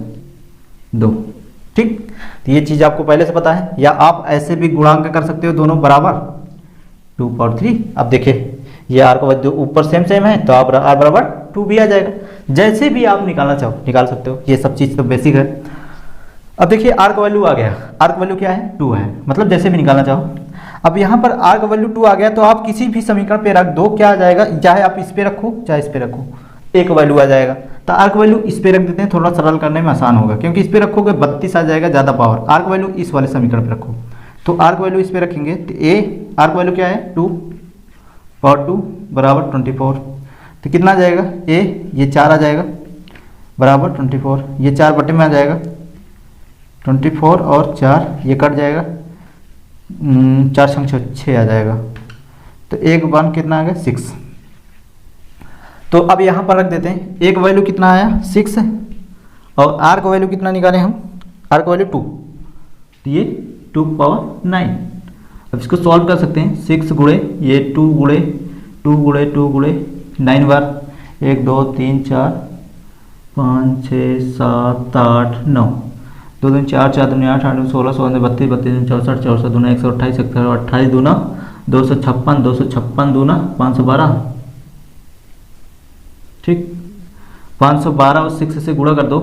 2, ठीक। तो ये चीज़ आपको पहले से पता है, या आप ऐसे भी गुणांक कर सकते हो दोनों बराबर 2 पावर 3। अब देखिए ये R का वैल्यू ऊपर सेम है, तो आप R बराबर 2 भी आ जाएगा। जैसे भी आप निकालना चाहो निकाल सकते हो, ये सब चीज़ तो बेसिक है। अब देखिए R का वैल्यू आ गया, R का वैल्यू क्या है 2 है, मतलब जैसे भी निकालना चाहो। अब यहाँ पर R का वैल्यू 2 आ गया, तो आप किसी भी समीकरण पे रख दो, क्या आ जाएगा, चाहे आप इस पे रखो चाहे इस पे रखो, एक वैल्यू आ जाएगा। तो R का वैल्यू इस पे रख देते हैं, थोड़ा सरल करने में आसान होगा, क्योंकि इस पे रखोगे 32 आ जाएगा ज़्यादा पावर। R का वैल्यू इस वाले समीकरण पे रखो, तो R का वैल्यू इस पे रखेंगे, तो R का वैल्यू क्या है 2 पावर 2 बराबर 24। तो कितना आ जाएगा ये 4 आ जाएगा बराबर 24, ये 4 बटे में आ जाएगा 24 और 4 ये कट जाएगा, 4 संग 6 आ जाएगा, तो एक वन कितना आ गया 6। तो अब यहाँ पर रख देते हैं, एक वैल्यू कितना आया 6 और R का वैल्यू कितना निकाले हम, R का वैल्यू 2, तो ये 2 पावर 9। अब इसको सॉल्व कर सकते हैं। 6 गुणे ये 2 गुणे 9 बार 1 2 3 4 5 6 7 8 9 2 दूनी 4 4 दूनी 8 8 दूनी 16 16 32 32 64 64 दूना 128 128 दूना 256 256 दूना 512। ठीक, 512 और 6 से गुणा कर दो,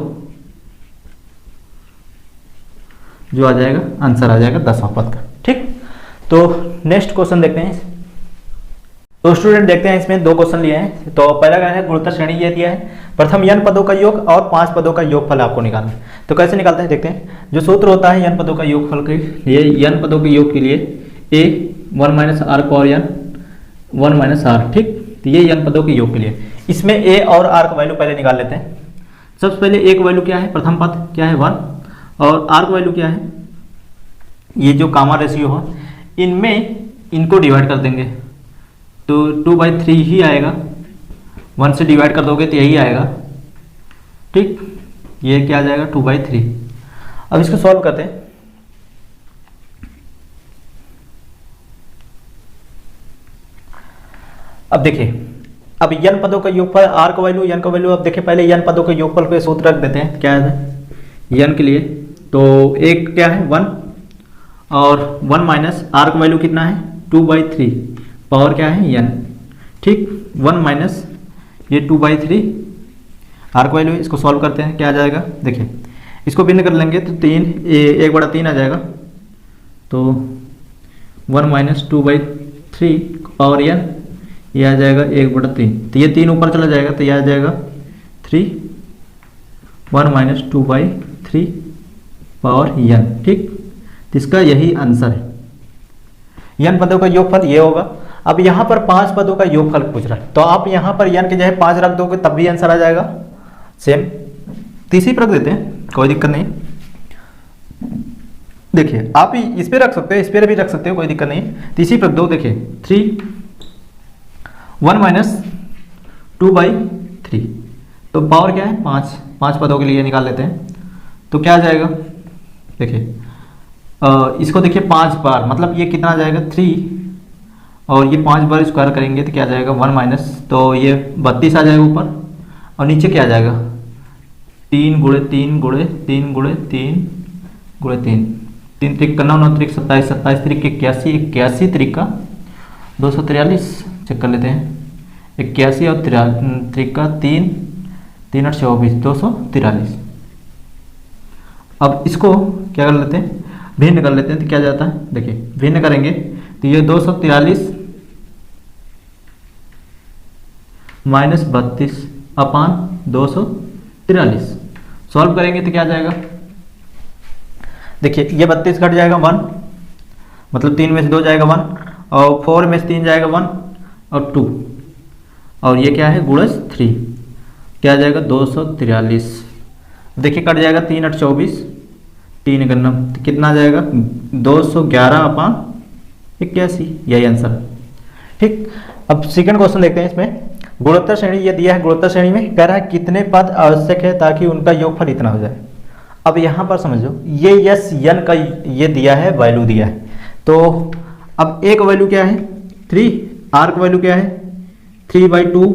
जो आ जाएगा आंसर आ जाएगा 10वां पद का। ठीक, तो नेक्स्ट क्वेश्चन देखते हैं। तो स्टूडेंट देखते हैं, इसमें 2 क्वेश्चन लिए हैं। तो पहला क्या है, गुणोत्तर श्रेणी ये दिया है, प्रथम n पदों का योग और 5 पदों का योगफल आपको निकालना है। तो कैसे निकालते हैं देखते हैं। जो सूत्र होता है n पदों का योगफल के लिए, n पदों के योग के लिए a 1 minus r power n 1 minus r। ठीक, तो ये n पदों के योग के लिए, इसमें a और r का वैल्यू पहले निकाल लेते हैं। सबसे पहले a का वैल्यू क्या है, प्रथम पद क्या है 1, और r का वैल्यू क्या है, ये जो गामा रेशियो है इनमें इनको डिवाइड कर देंगे तो 2/3 ही आएगा। 1 से डिवाइड कर दोगे तो यही आएगा। ठीक, ये क्या आ जाएगा 2/3। अब इसको सॉल्व करते हैं। अब देखिए, अब n पदों का योगफल, r का वैल्यू, n का वैल्यू। अब देखिए पहले n पदों के योगफल पे सूत्र रख देते हैं। क्या है n के लिए, तो एक क्या है 1 और 1 माइनस r का वैल्यू कितना है 2/3, पावर क्या है n। ठीक, 1 माइनस ये 2/3 r का वैल्यू, इसको सॉल्व करते हैं। क्या आ जाएगा देखिए, इसको भिन्न कर लेंगे तो 1/3 आ जाएगा। तो 1 माइनस 2/3 पावर n, ये आ जाएगा 1/3। तो ये 3 ऊपर चला जाएगा तो ये आ जाएगा 3, 1 माइनस 2/3 पावर n। ठीक, तो इसका यही आंसर है। n पदों का योगफल ये होगा। अब यहाँ पर 5 पदों का योगफल पूछ रहा है, तो आप यहाँ पर n के जगह 5 रख दोगे तब भी आंसर आ जाएगा सेम। तीसरी पर रख देते हैं, कोई दिक्कत नहीं। देखिए आप इस पे रख सकते हो, इस पे भी रख सकते हो, कोई दिक्कत नहीं। तीसरी पर रख दो। देखिए 3 1 माइनस 2/3, तो पावर क्या है 5 पदों के लिए निकाल लेते हैं। तो क्या आ जाएगा देखिए, इसको देखिए 5 बार, मतलब ये कितना आ जाएगा 3, और ये 5 बार स्क्वायर करेंगे तो क्या आ जाएगा 1 माइनस, तो ये 32 आ जाएगा ऊपर, और नीचे क्या आ जाएगा 3 गुणे 3 गुणे 3 गुणे 3 गुणे 3, 3 त्रिक 9 9 त्रिक 27 27 त्रिक 81 81 त्रिक का 243। चेक कर लेते हैं, 81 और त्रिक का 3 3 8 24 243। अब इसको क्या कर लेते हैं, भिन्न कर लेते हैं। तो क्या जाता है देखिए, भिन्न करेंगे तो ये 243 माइनस 32 अपान 243। सॉल्व करेंगे तो क्या आ जाएगा देखिए, ये 32 घट जाएगा 1, मतलब 3 में से 2 जाएगा 1, और 4 में से 3 जाएगा 1 और 2, और ये क्या है गुणज 3, क्या आ जाएगा 243। देखिए कट जाएगा 3 8 24, 3 गन्ना तो कितना आ जाएगा 211 अपान 81, यही आंसर है। ठीक, अब सेकंड क्वेश्चन देखते हैं। इसमें गुणोत्तर श्रेणी ये दिया है, गुणोत्तर श्रेणी में कह रहा है कितने पद आवश्यक है ताकि उनका योगफल इतना हो जाए। अब यहाँ पर समझो, ये यस n का ये दिया है, वैल्यू दिया है। तो अब a का वैल्यू क्या है 3, r का वैल्यू क्या है 3/2,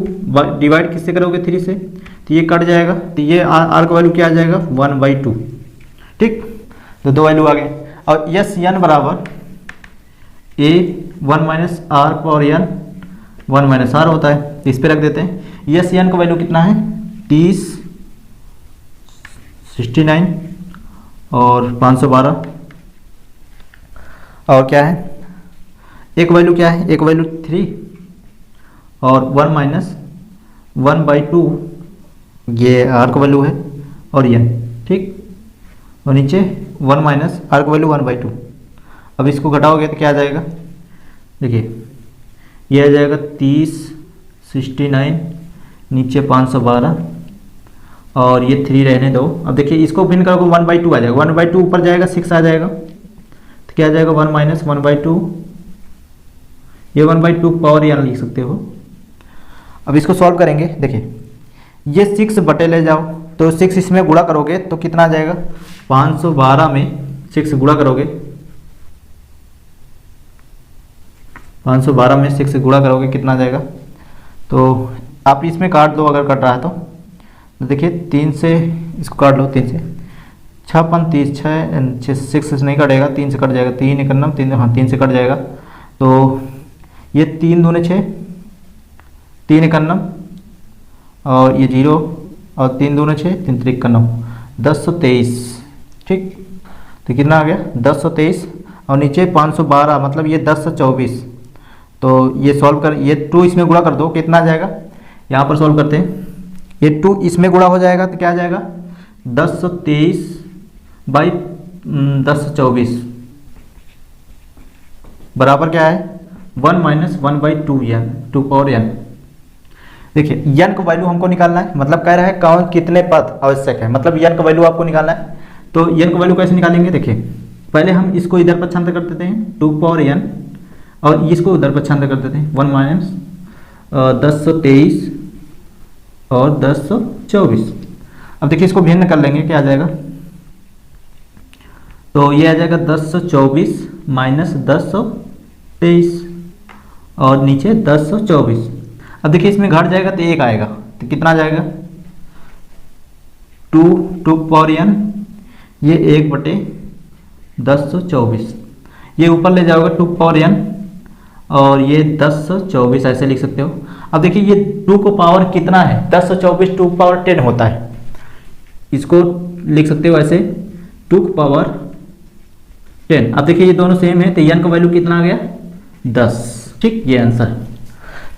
डिवाइड किससे करोगे 3 से, तो ये कट जाएगा, तो ये r का वैल्यू क्या आ जाएगा 1/2। ठीक, तो 2 वैल्यू आ गए। और यस n बराबर a 1 minus r power n 1 minus r होता है, इस पे रख देते हैं। यस n का वैल्यू कितना है 30 69 और 512, और क्या है एक वैल्यू क्या है, एक वैल्यू 3 और 1 माइनस 1/2, ये r का वैल्यू है और n। ठीक, और नीचे 1 माइनस r का वैल्यू 1/2। अब इसको घटाओगे तो क्या आ जाएगा देखिए, ये आ जाएगा 30 69 नीचे 512, और ये 3 रहने दो। अब देखिए इसको भिन्न करोगे 1/2 आ जाएगा, 1/2 ऊपर जाएगा 6 आ जाएगा, तो क्या आ जाएगा 1 माइनस 1/2, ये 1/2 पावर यहाँ लिख सकते हो। अब इसको सॉल्व करेंगे। देखिए ये 6 बटे ले जाओ, तो 6 इसमें गुणा करोगे तो कितना आ जाएगा 512 में 6 गुणा करोगे 512 में 6 से गुणा करोगे कितना आ जाएगा। तो आप इसमें काट दो अगर कट रहा है तो देखिए 3 से इसको काट लो, 3 से 6 5 30, 6 से नहीं कटेगा, 3 से कट जाएगा, 3 1 9 3, हाँ 3 से कट जाएगा। तो ये 3 दूने 6, 3 1 9 और ये 0 और 3 दूने 6, 3 3 9, 1023। ठीक, तो कितना आ गया 1023 और नीचे 512 मतलब ये 1024। तो ये सॉल्व कर, ये 2 इसमें गुणा कर दो कितना आ जाएगा। यहाँ पर सॉल्व करते हैं, ये 2 इसमें गुणा हो जाएगा तो क्या आ जाएगा 1023 बाई 1024 बराबर क्या है 1 minus 1 by 2n, 2 power n। देखिए n का वैल्यू हमको निकालना है, मतलब कह रहा है कौन कितने पद आवश्यक है, मतलब n का वैल्यू आपको निकालना है। तो n का वैल्यू कैसे निकालेंगे, देखिए पहले हम इसको इधर पक्षांतर कर देते हैं 2 पावर n और इसको उधर पक्षांतर कर देते हैं 1 माइनस 1023 और 1024। अब देखिए इसको भिन्न कर लेंगे, क्या आ जाएगा, तो ये आ जाएगा 1024 माइनस 1023 और नीचे 1024। अब देखिए इसमें घट जाएगा तो 1 आएगा, तो कितना आ जाएगा 2 पावर n, ये 1/1024, ये ऊपर ले जाओगे 2 पावर n और ये 1024 ऐसे लिख सकते हो। अब देखिए ये 2 को पावर कितना है 1024, 2 पावर 10 होता है, इसको लिख सकते हो ऐसे 2 पावर 10। अब देखिए ये दोनों सेम है तो n का वैल्यू कितना आ गया 10। ठीक, ये आंसर है।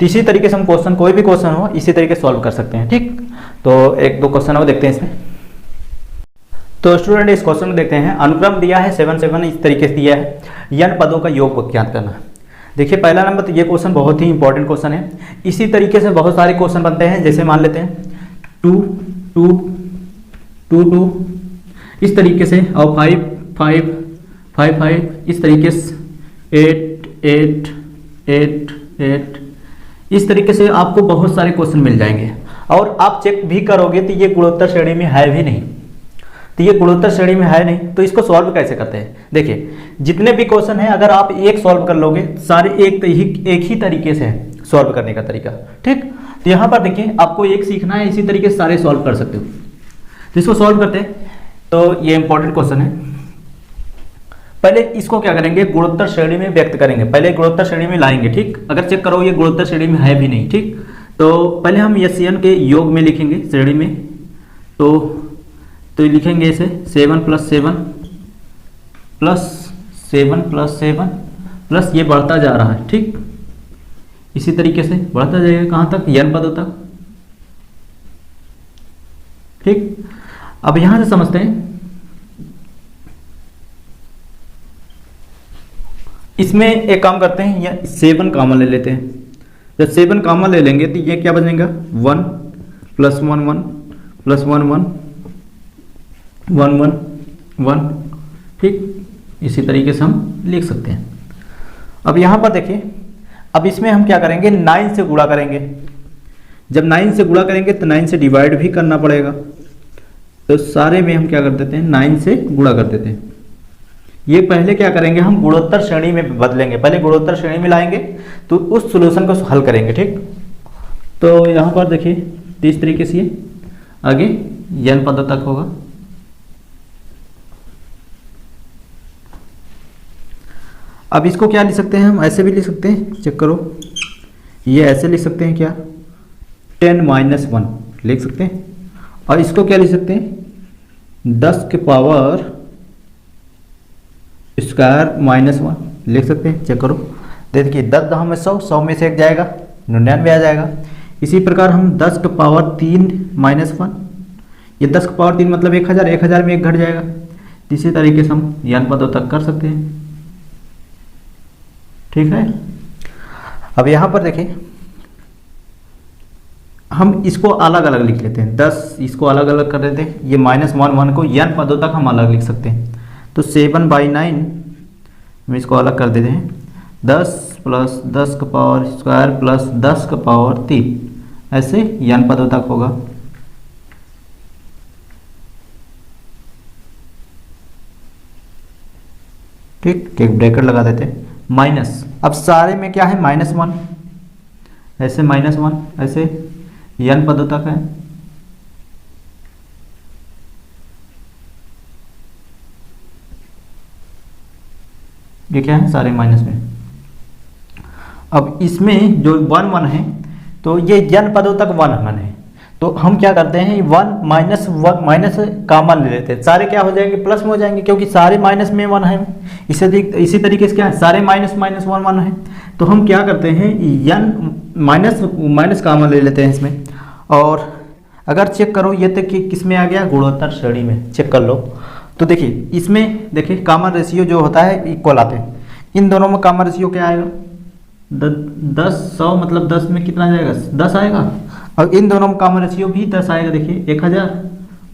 तो इसी तरीके से हम क्वेश्चन, कोई भी क्वेश्चन हो इसी तरीके से सॉल्व कर सकते हैं। ठीक, तो एक दो क्वेश्चन और देखते हैं इसमें। तो स्टूडेंट इस क्वेश्चन में देखते हैं, अनुक्रम दिया है 7 7 इस तरीके से दिया है, n पदों का योग ज्ञात करना है। देखिए पहला नंबर, तो ये क्वेश्चन बहुत ही इंपॉर्टेंट क्वेश्चन है। इसी तरीके से बहुत सारे क्वेश्चन बनते हैं, जैसे मान लेते हैं 2 2 2 2 इस तरीके से, और 5 5 5 5 इस तरीके से, 8 8 8 8 इस तरीके से आपको बहुत सारे क्वेश्चन मिल जाएंगे। और आप चेक भी करोगे तो ये गुणोत्तर श्रेणी में है भी नहीं, तो ये गुणोत्तर श्रेणी में है नहीं, तो इसको सॉल्व कैसे करते हैं। देखिए जितने भी क्वेश्चन हैं अगर आप एक सॉल्व कर लोगे, सारे एक ही तरीके से है सॉल्व करने का तरीका। ठीक, तो यहाँ पर देखिए आपको एक सीखना है, इसी तरीके से सारे सॉल्व कर सकते हो। तो इसको सॉल्व करते हैं, तो ये इंपॉर्टेंट क्वेश्चन है। पहले इसको क्या करेंगे, गुणोत्तर श्रेणी में व्यक्त करेंगे, पहले गुणोत्तर श्रेणी में लाएंगे। ठीक, अगर चेक करो ये गुणोत्तर श्रेणी में है भी नहीं। ठीक, तो पहले हम SCN के योग में लिखेंगे श्रेणी में, तो लिखेंगे इसे 7 + 7 प्लस 7 + 7 प्लस ये बढ़ता जा रहा है। ठीक, इसी तरीके से बढ़ता जाएगा कहाँ तक, n पदों तक। ठीक, अब यहां से समझते हैं, इसमें एक काम करते हैं, ये 7 कॉमन ले लेते हैं। जब 7 कॉमन ले लेंगे तो ये क्या बनेगा 1 + 1 1 + 1 1 1 1 1। ठीक, इसी तरीके से हम लिख सकते हैं। अब यहाँ पर देखिए, अब इसमें हम क्या करेंगे 9 से गुणा करेंगे। जब 9 से गुणा करेंगे तो 9 से डिवाइड भी करना पड़ेगा, तो सारे में हम क्या कर देते हैं 9 से गुणा कर देते हैं। ये पहले क्या करेंगे हम गुणोत्तर श्रेणी में बदलेंगे, पहले गुणोत्तर श्रेणी में लाएंगे तो उस सॉल्यूशन को हल करेंगे। ठीक, तो यहाँ पर देखिए इस तरीके से आगे n पदों तक होगा। अब इसको क्या लिख सकते हैं हम, ऐसे भी लिख सकते हैं, चेक करो, ये ऐसे लिख सकते हैं क्या 10 - 1 लिख सकते हैं, और इसको क्या लिख सकते हैं 10 के पावर स्क्वायर -1 लिख सकते हैं। चेक करो, देखिए 10 10 में 100, 100 में से 1 जाएगा 99 आ जाएगा। इसी प्रकार हम 10 के पावर 3 - 1, ये 10 के पावर 3 मतलब 1000, 1000 में 1 घट जाएगा। इसी तरीके से हम n पदों तक कर सकते हैं। ठीक है, अब यहाँ पर देखिए हम इसको अलग अलग लिख लेते हैं, 10 इसको अलग अलग कर देते हैं, ये -1 1 को n पदों तक हम अलग लिख सकते हैं। तो 7/9 हम इसको अलग कर देते हैं, 10 + 10 का पावर स्क्वायर प्लस 10 का पावर 3, ऐसे n पदों तक होगा। ठीक, एक ब्रैकेट लगा देते हैं, माइनस, अब सारे में क्या है -1, ऐसे -1, ऐसे n पदों तक है, ये क्या है सारे माइनस में। अब इसमें जो 1 1 है तो ये n पदों तक 1 1 है, तो हम क्या करते हैं 1 माइनस कॉमन ले लेते हैं, सारे क्या हो जाएंगे प्लस में हो जाएंगे क्योंकि सारे माइनस में 1 है। इसी तरीके से क्या है सारे -1 है, तो हम क्या करते हैं n माइनस कॉमन ले लेते हैं इसमें। और अगर चेक करो ये तक कि किस में आ गया, गुणोत्तर श्रेणी में, चेक कर लो। तो देखिए इसमें देखिए कॉमन रेशियो जो होता है इक्वल आते हैं, इन दोनों में कॉमन रेशियो क्या आएगा 10 100, मतलब 10 में कितना जाएगा 10 आएगा, और इन दोनों में कॉमन रेशियो भी 10 आएगा। देखिए 1000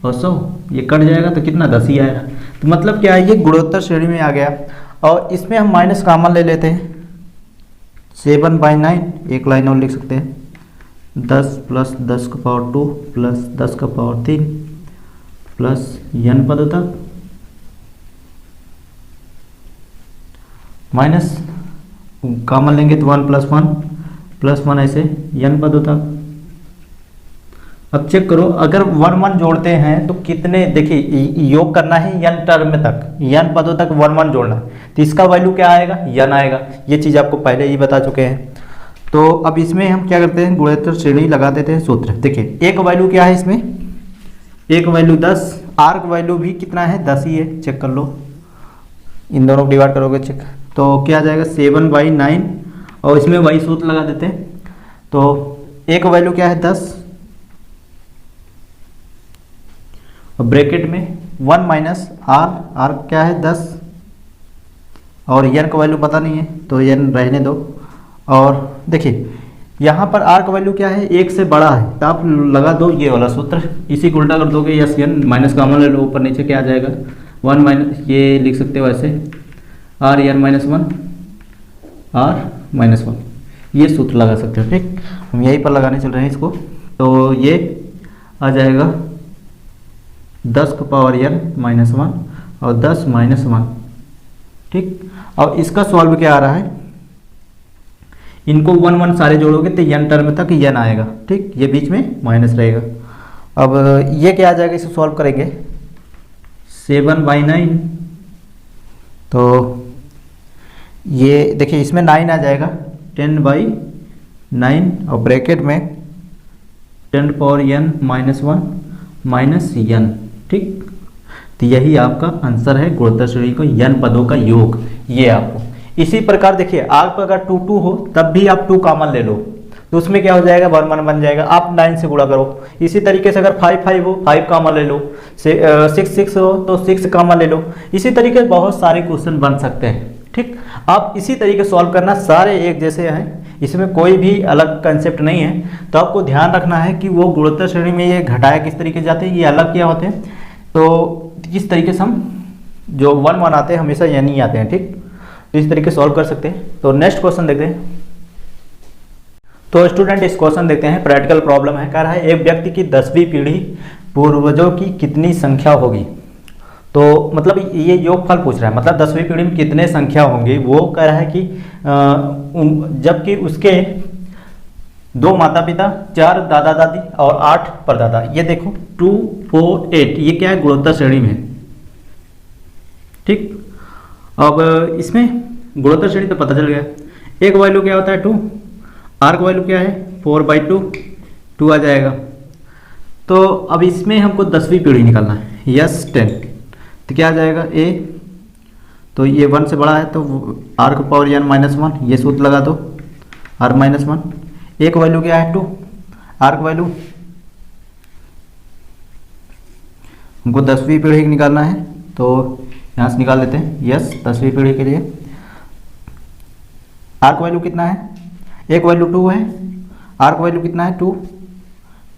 और 100 ये कट जाएगा तो कितना 10 ही आएगा। तो मतलब क्या है ये गुणोत्तर श्रेणी में आ गया। और इसमें हम माइनस कॉमन ले लेते हैं, 7/9 एक लाइन और लिख सकते हैं, 10 + 10⁻² + 10⁻³ प्लस n पदों तक माइनस कॉमन लेंगे तो 1 + 1 ऐसे n पदों तक। अब चेक करो अगर 1 1 जोड़ते हैं तो कितने, देखिए योग करना है n टर्म तक, n पदों तक 1 1 जोड़ना है, तो इसका वैल्यू क्या आएगा n आएगा। ये चीज़ आपको पहले ही बता चुके हैं। तो अब इसमें हम क्या करते हैं गुणोत्तर श्रेणी लगा देते हैं सूत्र। देखिए एक वैल्यू क्या है इसमें, एक वैल्यू 10, आर्क वैल्यू भी कितना है 10 ही है, चेक कर लो, इन दोनों को डिवाइड करोगे चेक तो क्या आ जाएगा 7/9, और इसमें वही सूत्र लगा देते हैं। तो एक वैल्यू क्या है 10, और ब्रैकेट में 1 - आर क्या है 10, और n का वैल्यू पता नहीं है तो n रहने दो। और देखिए यहाँ पर आर का वैल्यू क्या है 1 से बड़ा है, तो आप लगा दो ये वाला सूत्र, इसी को उल्टा कर दोगे, यस n माइनस कॉमन ले लो, ऊपर नीचे क्या आ जाएगा 1 ये लिख सकते हो ऐसे r n -1 r -1, ये सूत्र लगा सकते हो। ठीक, हम यहीं पर लगाने चल रहे हैं इसको। तो ये आ जाएगा 10 का पावर n -1 और 10 -1। ठीक, और इसका सॉल्व क्या आ रहा है, इनको 1 1 सारे जोड़ोगे तो n टर्म तक n आएगा। ठीक, ये बीच में माइनस रहेगा। अब ये क्या आ जाएगा, इसे सॉल्व करेंगे 7/9, तो ये देखिए इसमें 9 आ जाएगा 10/9, और ब्रैकेट में 10 पावर n -1 माइनस n। ठीक, तो यही आपका आंसर है गुणोत्तर श्रेणी को n पदों का योग, ये आपको। इसी प्रकार देखिए आप अगर 2 2 हो तब भी आप 2 कॉमन ले लो, तो उसमें क्या हो जाएगा 1 1 बन जाएगा, आप 9 से गुणा करो। इसी तरीके से अगर 5 5 हो 5 कॉमन ले लो, 6 6 हो तो 6 कॉमन ले लो। इसी तरीके से बहुत सारे क्वेश्चन बन सकते हैं। ठीक, आप इसी तरीके सॉल्व करना, सारे एक जैसे हैं, इसमें कोई भी अलग कंसेप्ट नहीं है। तो आपको ध्यान रखना है कि वो गुणोत्तर श्रेणी में ये घटाया किस तरीके से जाते हैं, ये अलग क्या होते हैं। तो इस तरीके से हम जो 1 1 आते हैं हमेशा ये नहीं आते हैं। ठीक, तो इस तरीके सॉल्व कर सकते हैं। तो नेक्स्ट क्वेश्चन देखते हैं। तो स्टूडेंट इस क्वेश्चन देखते हैं, प्रैक्टिकल प्रॉब्लम है, कह रहा है एक व्यक्ति की 10वीं पीढ़ी पूर्वजों की कितनी संख्या होगी। तो मतलब ये योगफल पूछ रहा है, मतलब 10वीं पीढ़ी में कितने संख्या होंगे। वो कह रहा है कि जबकि उसके 2 माता पिता, 4 दादा दादी और 8 परदादा। ये देखो 2 4 8, ये क्या है गुणोत्तर श्रेणी में। ठीक, अब इसमें गुणोत्तर श्रेणी तो पता चल गया। एक वैल्यू क्या होता है 2, आर का वैल्यू क्या है 4/2, 2 आ जाएगा। तो अब इसमें हमको 10वीं पीढ़ी निकालना है, यस 10, तो क्या आ जाएगा ए, तो ये 1 से बड़ा है तो आर का पावर n -1, ये सूत्र लगा दो r -1। एक वैल्यू क्या है 2, आर का वैल्यू हमको 10वीं पीढ़ी निकालना है, तो यहाँ से निकाल लेते हैं। यस 10वीं पीढ़ी के लिए आर का वैल्यू कितना है, एक वैल्यू 2 है, आर का वैल्यू कितना है 2,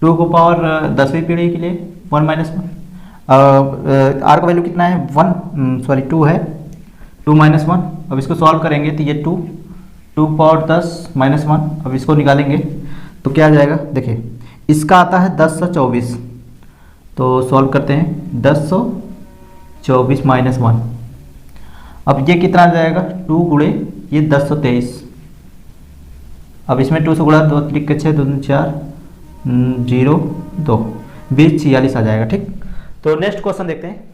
2 को पावर 10वीं पीढ़ी के लिए 1 -1, आर का वैल्यू कितना है 2 है, 2 -1। अब इसको सॉल्व करेंगे तो ये 2 पावर 10 -1, अब इसको निकालेंगे तो क्या आ जाएगा। देखिए इसका आता है 1024, तो सॉल्व करते हैं 1024 -1। अब ये कितना आ जाएगा 2 × ये 1023। अब इसमें 2 से गुणा, 2 त्रिक के 6, 2 दूनी 4, 0 2, 20 46 आ जाएगा। ठीक, तो नेक्स्ट क्वेश्चन देखते हैं।